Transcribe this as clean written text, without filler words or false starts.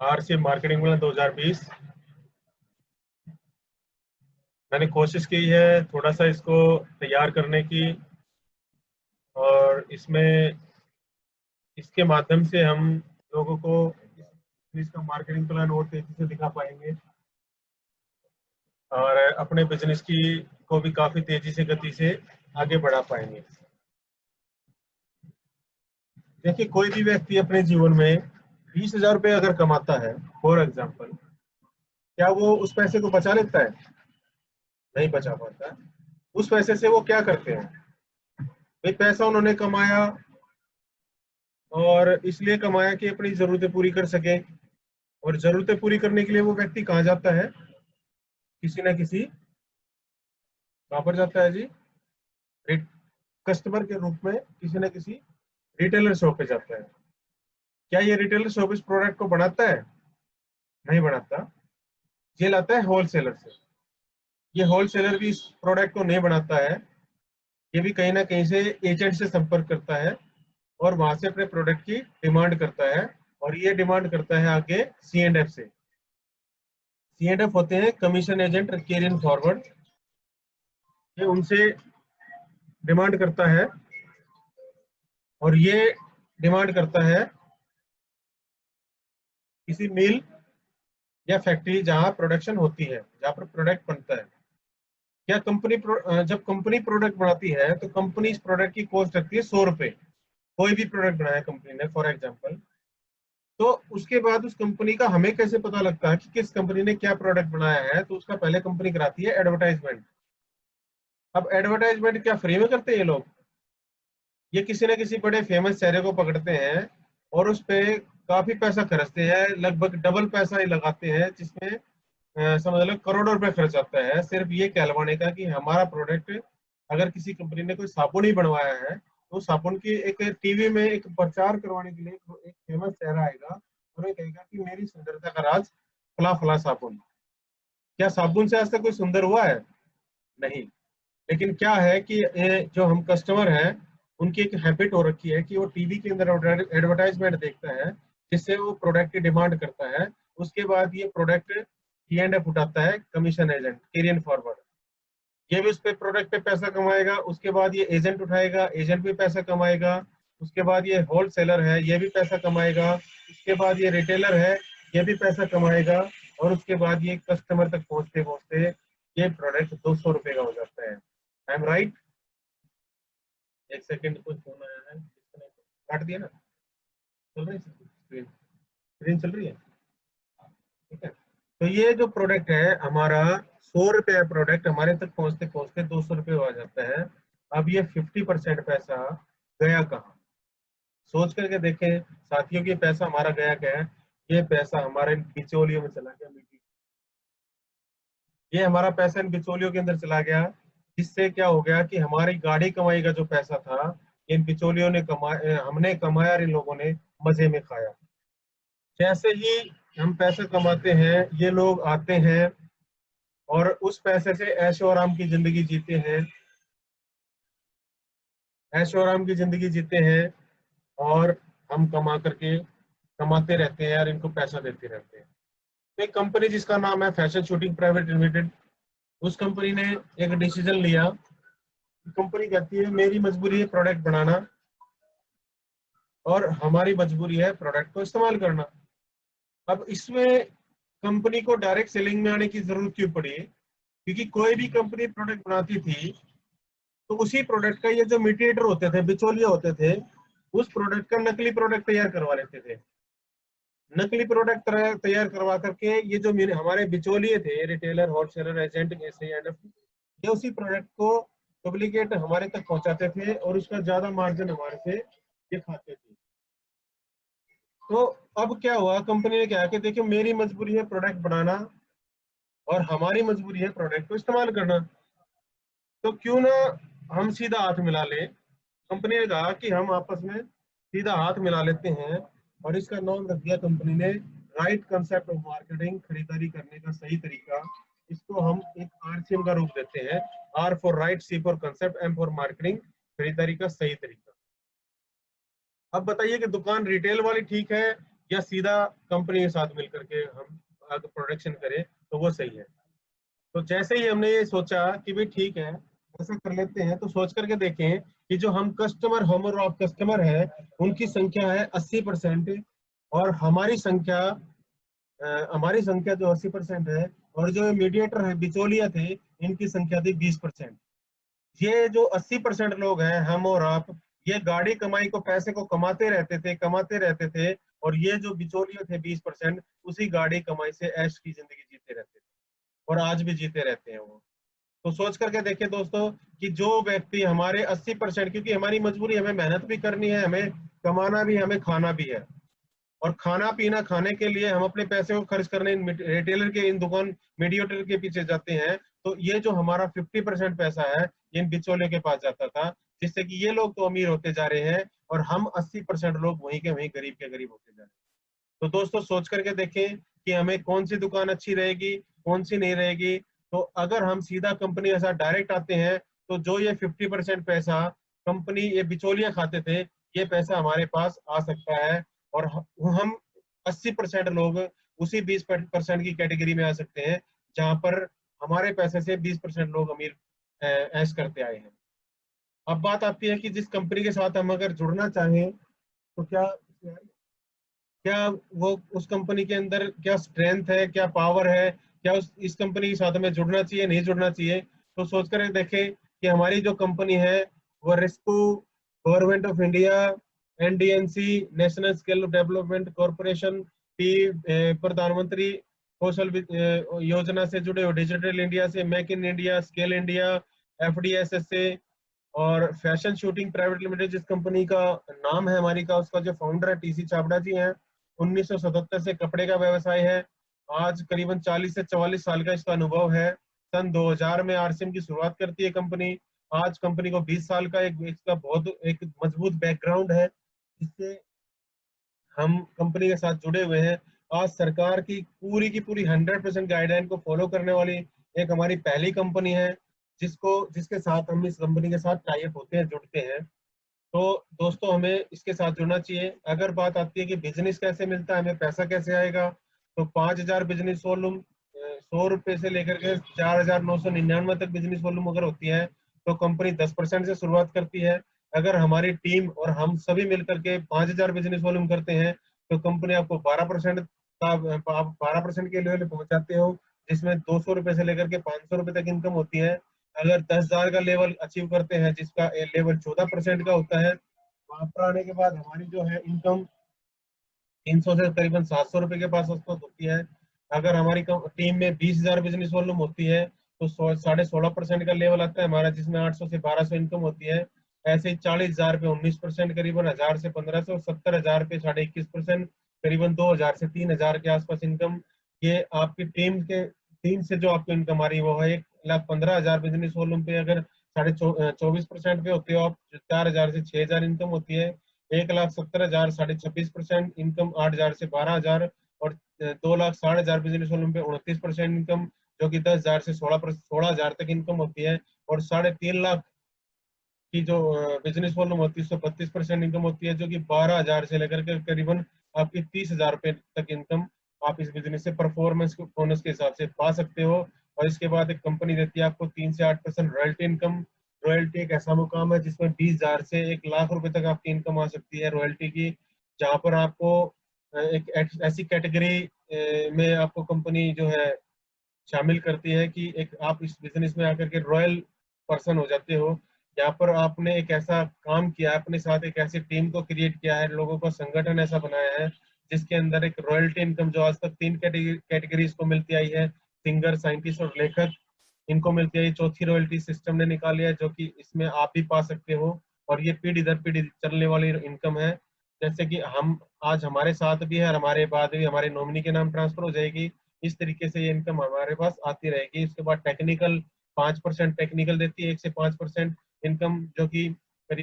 RC marketing plan 2020। मैंने कोशिश की है थोड़ा सा इसको तैयार करने की, और इसके माध्यम से हम लोगों को इसका मार्केटिंग प्लान और तेजी से दिखा पाएंगे और अपने बिजनेस की को भी काफी तेजी से गति से आगे बढ़ा पाएंगे। देखिए, कोई भी व्यक्ति अपने जीवन में 20,000 रुपये अगर कमाता है फॉर एग्जाम्पल, क्या वो उस पैसे को बचा लेता है? नहीं बचा पाता। उस पैसे से वो क्या करते हैं? भाई, पैसा उन्होंने कमाया और इसलिए कमाया कि अपनी जरूरतें पूरी कर सके, और जरूरतें पूरी करने के लिए वो व्यक्ति कहाँ जाता है? किसी ना किसी, कहाँ पर जाता है जी? कस्टमर के रूप में किसी ना किसी रिटेलर शॉप पे जाता है। क्या ये रिटेलर शॉप इस प्रोडक्ट को बनाता है? नहीं बनाता। ये लाता है होलसेलर से। ये होलसेलर भी इस प्रोडक्ट को नहीं बनाता है, ये भी कहीं ना कहीं से एजेंट से संपर्क करता है और वहां से अपने प्रोडक्ट की डिमांड करता है, और ये डिमांड करता है आगे C&F से। C&F होते हैं कमीशन एजेंट कैरियर फॉरवर्ड। ये उनसे डिमांड करता है, और ये डिमांड करता है किसी मिल या फैक्ट्री जहां प्रोडक्शन होती है, जहां पर प्रोडक्ट बनता है। क्या जब कंपनी प्रोडक्ट बनाती है तो कंपनी इस प्रोडक्ट की कॉस्ट रखती है 100 रुपए। कोई भी प्रोडक्ट बनाया कंपनी ने फॉर एग्जाम्पल, तो उसके बाद उस कंपनी का हमें कैसे पता लगता है कि किस कंपनी ने क्या प्रोडक्ट बनाया है? तो उसका पहले कंपनी कराती है एडवर्टाइजमेंट। अब एडवर्टाइजमेंट क्या फ्री में करते हैं ये लोग? ये किसी न किसी बड़े फेमस चेहरे को पकड़ते हैं और उस पे काफी पैसा खर्चते हैं, लगभग डबल पैसा ही लगाते हैं, जिसमें समझ लो करोड़ों रुपए खर्च आता है सिर्फ ये कहलवाने का कि हमारा प्रोडक्ट। अगर किसी कंपनी ने कोई साबुन ही बनवाया है तो साबुन की एक टीवी में एक प्रचार करवाने के लिए एक फेमस चेहरा आएगा और वो कहेगा कि मेरी सुंदरता का राज फला फला साबुन। क्या साबुन से आज तक कोई सुंदर हुआ है? नहीं। लेकिन क्या है कि जो हम कस्टमर हैं, उनकी एक हैबिट हो रखी है कि वो टीवी के अंदर एडवर्टाइजमेंट देखता है, जिससे वो प्रोडक्ट की डिमांड करता है। उसके बाद ये प्रोडक्ट C&F उठाता है कमीशन एजेंट कैरियर फॉरवर्ड। ये भी उस पे प्रोडक्ट पे पैसा कमाएगा। उसके बाद ये एजेंट उठाएगा, एजेंट भी पैसा कमाएगा। उसके बाद ये होलसेलर है, ये भी पैसा कमाएगा। उसके बाद ये रिटेलर है, ये भी पैसा कमाएगा। और उसके बाद ये कस्टमर तक पहुंचते पहुंचते ये प्रोडक्ट 200 रुपए का हो जाता है। I am right? एक सेकंड, कुछ फोन आया है, काट दिया ना? चल रही है स्क्रीन? स्क्रीन चल रही है? ठीक है। तो ये जो प्रोडक्ट है हमारा, 100 रुपए का प्रोडक्ट हमारे तक पहुंचते पहुंचते 200 रुपये हो जाता है। अब ये 50% पैसा गया कहाँ? सोच करके देखें साथियों कि पैसा हमारा गया क्या है? ये पैसा हमारे बिचौलियों में चला गया। ये हमारा पैसा इन बिचौलियों के अंदर चला गया, जिससे क्या हो गया कि हमारी गाड़ी कमाई का जो पैसा था, इन बिचौलियों ने कमाया, हमने कमाया और इन लोगों ने मजे में खाया। जैसे ही हम पैसा कमाते हैं, ये लोग आते हैं और उस पैसे से ऐशो आराम की जिंदगी जीते हैं, ऐशो आराम की जिंदगी जीते हैं। और हम कमाते रहते हैं और इनको पैसा देते रहते हैं। एक कंपनी जिसका नाम है फैशन शूटिंग प्राइवेट लिमिटेड, उस कंपनी ने एक डिसीजन लिया। कंपनी कहती है मेरी मजबूरी है प्रोडक्ट बनाना और हमारी मजबूरी है प्रोडक्ट को इस्तेमाल करना। अब इसमें कंपनी को डायरेक्ट सेलिंग में आने की जरूरत क्यों पड़ी? क्योंकि कोई भी कंपनी प्रोडक्ट बनाती थी तो उसी प्रोडक्ट का ये जो मीडिएटर होते थे, बिचौलिए होते थे, उस प्रोडक्ट का नकली प्रोडक्ट तैयार करवा लेते थे। नकली प्रोडक्ट तैयार करवा करके ये जो हमारे बिचौलिए थे, रिटेलर, होलसेलर, एजेंट, C&F, ये उसी प्रोडक्ट को डुप्लीकेट हमारे तक पहुंचाते थे और उसका ज्यादा मार्जिन हमारे से ये खाते थे। तो अब क्या हुआ, कंपनी ने क्या कि देखिए मेरी मजबूरी है प्रोडक्ट बनाना और हमारी मजबूरी है प्रोडक्ट को इस्तेमाल करना, तो क्यों ना हम सीधा हाथ मिला लें। कंपनी ने कहा कि हम आपस में सीधा हाथ मिला लेते हैं, और इसका नाम रख दिया कंपनी ने राइट कंसेप्ट ऑफ मार्केटिंग, खरीदारी करने का सही तरीका। इसको हम एक RCM का रूप देते हैं, R for right, C for concept, M for marketing, खरीदारी का सही तरीका। अब बताइए कि दुकान रिटेल वाली ठीक है या सीधा कंपनी के साथ मिलकर के हम अगर प्रोडक्शन करें तो वो सही है। तो जैसे ही हमने ये सोचा कि भाई ठीक है ऐसा कर लेते हैं, तो सोच करके देखें कि जो हम कस्टमर, हम और आप कस्टमर है, उनकी संख्या है 80%, और हमारी संख्या जो 80% है, और जो मीडिएटर है, बिचौलिया थे, इनकी संख्या थी 20%। ये जो 80% लोग हैं, हम और आप, ये गाड़ी कमाई को, पैसे को कमाते रहते थे, और ये जो बिचौलिए थे 20%, उसी गाड़ी कमाई से ऐश की जिंदगी जीते रहते थे, और आज भी जीते रहते हैं वो। तो सोच करके देखें दोस्तों कि जो व्यक्ति हमारे 80%, क्योंकि हमारी मजबूरी, हमें मेहनत भी करनी है, हमें कमाना भी, हमें खाना भी है, और खाना पीना खाने के लिए हम अपने पैसे को खर्च करने इन रिटेलर के, इन दुकान मीडिएटर के पीछे जाते हैं। तो ये जो हमारा 50% पैसा है, ये इन बिचौले के पास जाता था, जिससे कि ये लोग तो अमीर होते जा रहे हैं, और हम 80% लोग वहीं के वहीं गरीब के गरीब होते जा रहे हैं। तो दोस्तों सोच करके देखें कि हमें कौन सी दुकान अच्छी रहेगी, कौन सी नहीं रहेगी। तो अगर हम सीधा कंपनी के साथ डायरेक्ट आते हैं, तो जो ये 50% पैसा कंपनी, ये बिचौलिया खाते थे, ये पैसा हमारे पास आ सकता है, और हम 80% लोग उसी 20% की कैटेगरी में आ सकते हैं, जहां पर हमारे पैसे से 20% लोग अमीर ऐश करते आए हैं। अब बात आती है कि जिस कंपनी के साथ हम अगर जुड़ना चाहें, तो क्या क्या वो, उस कंपनी के अंदर क्या स्ट्रेंथ है, क्या पावर है, क्या इस कंपनी के साथ हमें जुड़ना चाहिए, नहीं जुड़ना चाहिए। तो सोच कर देखें कि हमारी जो कंपनी है वो रिस्को, government of India, NDNC, national skill development corporation, P प्रधानमंत्री कौशल योजना से जुड़े हो, डिजिटल इंडिया से, make in India, skill India, FDSS, और फैशन शूटिंग प्राइवेट लिमिटेड जिस कंपनी का नाम है हमारी का, उसका जो फाउंडर है टीसी चावड़ा जी हैं। 1977 से कपड़े का व्यवसाय है, आज करीबन 40 से 44 साल का इसका अनुभव है। सन 2000 में आरसीएम की शुरुआत करती है कंपनी। आज कंपनी को 20 साल का एक इसका बहुत एक मजबूत बैकग्राउंड है, जिससे हम कंपनी के साथ जुड़े हुए हैं। आज सरकार की पूरी 100% गाइडलाइन को फॉलो करने वाली एक हमारी पहली कंपनी है, जिसके साथ हम, इस कंपनी के साथ टाई अप होते हैं, जुड़ते हैं। तो दोस्तों हमें इसके साथ जुड़ना चाहिए। अगर बात आती है कि बिजनेस कैसे मिलता है, हमें पैसा कैसे आएगा, तो 5000 बिजनेस वॉल्यूम, 100 रुपए से लेकर के 4999 तक बिजनेस वॉल्यूम अगर होती है, तो कंपनी 10% से शुरुआत करती है। अगर हमारी टीम और हम सभी मिलकर के 5000 बिजनेस वॉल्यूम करते हैं, तो कंपनी आपको 12% का, आप 12% के लेवल पहुंच जाते हो, जिसमें 200 रुपए से लेकर के 500 रुपए तक इनकम होती है। अगर 10,000 का लेवल अचीव करते हैं, जिसका लेवल 14% का होता है, वहां पर आने के बाद हमारी जो है इनकम 300 से करीबन 700 रुपए के पास होती है। अगर हमारी टीम में 20,000 बिजनेस वॉल्यूम होती है, तो 16.5% का लेवल आता है हमारा, जिसमें 800 से 1200 इनकम होती है। ऐसे ही 40,000 पे 19% करीबन, 1000 से 1500, 70,000 पे 21.5%, करीबन 2000 से 3000 के आसपास इनकम। ये आपकी टीम से जो आपको इनकम आ रही है वो है 1,15,000 बिजनेस वॉल्यूम पे। अगर 24% पे होते हो आप, 4,000 से 6,000 इनकम होती है। 1,70,000, 26.5% इनकम, 8,000 से 12,000, और 2,60,000 बिजनेस वॉल्यूम पे 29% इनकम, जो कि 10,000 से 16,000 तक इनकम होती है। और 3.5 लाख की जो बिजनेस वॉल्यूम होती है, उससे 32% इनकम होती है, जो कि 12,000 से लेकर के करीबन आपकी 30,000 रुपए तक इनकम आप इस बिजनेस से परफॉर्मेंस बोनस के हिसाब से पा सकते हो। और इसके बाद एक कंपनी देती है आपको 3 से 8% रॉयल्टी इनकम। रॉयल्टी एक ऐसा मुकाम है जिसमें 20,000 से 1 लाख रुपए तक आपकी इनकम आ सकती है रॉयल्टी की, जहाँ पर आपको ऐसी कैटेगरी में आपको कंपनी जो है शामिल करती है कि एक आप इस बिजनेस में आकर के रॉयल पर्सन हो जाते हो। यहाँ पर आपने एक ऐसा काम किया है, अपने साथ एक ऐसी टीम को क्रिएट किया है, लोगों का संगठन ऐसा बनाया है, जिसके अंदर एक रॉयल्टी इनकम जो आज तक 3 कैटेगरीज को मिलती आई है, सिंगर, साइंटिस्ट और लेखक, इनको मिलती आई। चौथी रॉयल्टी सिस्टम ने निकाली है, जो कि इसमें आप भी पा सकते हो, और ये पीढ़ी दर पीढ़ी चलने वाली इनकम है। जैसे कि हम आज हमारे साथ भी है, और हमारे बाद भी हमारे नॉमिनी के नाम ट्रांसफर हो जाएगी। इस तरीके से ये इनकम हमारे पास आती रहेगी। इसके बाद टेक्निकल 5% टेक्निकल देती है, 1 से 5% इनकम, जो कि